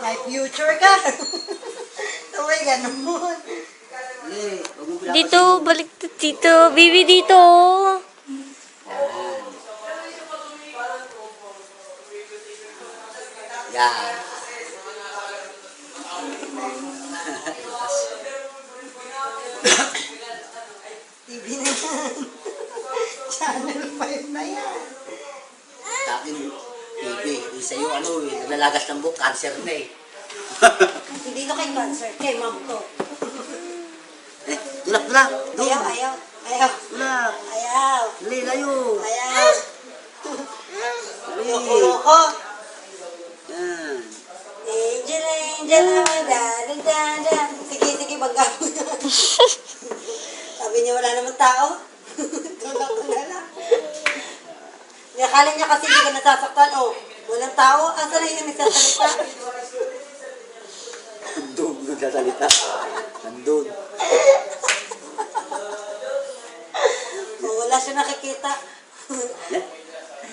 May future ka. Sabay ganun. Dito, balik dito. Baby, dito. Yan. TV na yan. Channel 5 na yan. Sa akin, baby, yung sa'yo, naglalagas ng buhok, cancer na eh. Hindi na kay cancer. Kay mom to. Tulak. Doon. Ayaw. Tulak. Ayaw. Layo. Ayaw. Loko. Yan. Angel, da. Sige, baga mo na. Sabi niya wala namang tao. Tulak ko na lang. Akala niya kasi hindi ka nasasaktan. Oh, walang tao. Asa na yung nagsasalita? Nandun, nagsasalita. Nandun. Oh, wala siya nakikita.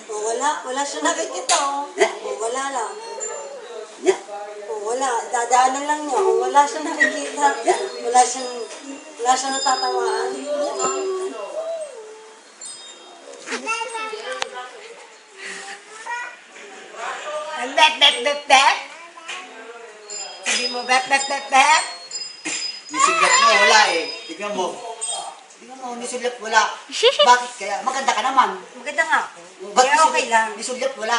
Oh, wala siya nakikita. Oh, wala lang. Oh, wala. Dadaanan lang niya. Oh, wala siya nakikita. Wala siyang natatawaan. Ang bet. Sabi mo, bet. Nisulat mo, wala eh. Tignan mo, nisulat wala. Bakit kaya? Maganda ka naman. Maganda nga ako. Bakit Kaya okay lang. Nisulat wala.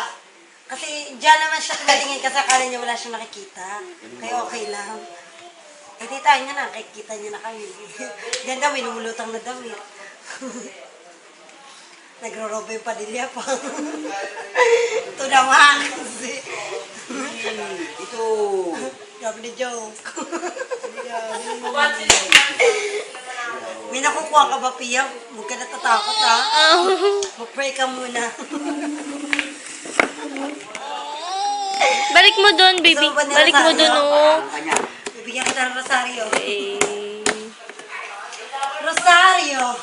Kasi dyan naman siya tumingin kasi akala niya wala siyang nakikita. Kaya okay lang. Eh di tayo niya na, nakikita niya na kami. Diyan daw, minumulutang na damit. Nagro-robo yung padilya pa. Ito naman. Ito. Sabi ni joke. May nakukuha ka ba, Pia? Huwag ka natatakot, ha? Mag-pray ka muna. Balik mo doon, baby. Balik mo doon, oh. Bibigyan kita ng Rosario. Eh. Rosario!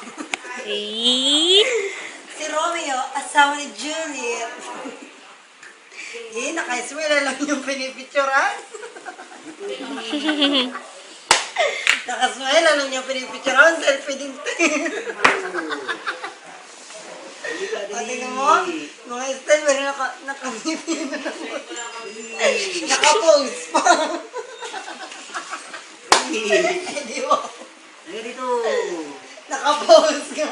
Eh. Si Romeo, asawa ni Juliet. Naka-swela lang yung pinipicturan. Nakaswela lang yung pinipicturan. Selfie din. Tingnan mo, mga style, meron nakangipin na naman. Nakapose pa. Hindi mo. Dito. Nakapose ka.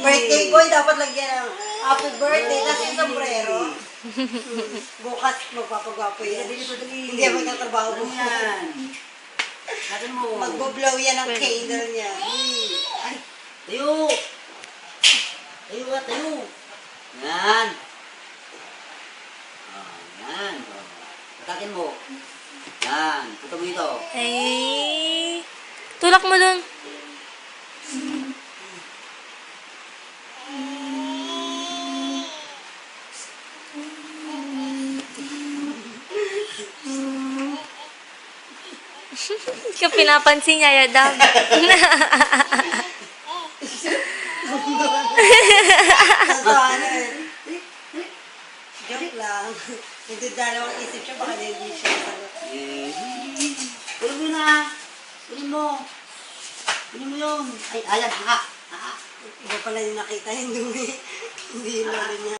Birthday boy, dapat lagyan ng happy birthday. Tapos yung sombrero. Bukas, magpapagwapo yan. Hindi ako nagtatrabaho mo Yan. Natin mo. Magbo-blow yan ang candle niya. Ay, tayo. Tayo. Yan. Yan. Patakin mo. Yan. Punta mo dito. Eh. Tulak mo doon. Hindi ka pinapansin niya, Yadam. Joke lang. Nagdadalawang isip siya, baka hindi siya sagot. Kunin mo na. Kunin mo. Kunin mo yun. Ay, ayan. Iba pala yung nakita, hindi yun lalo niya.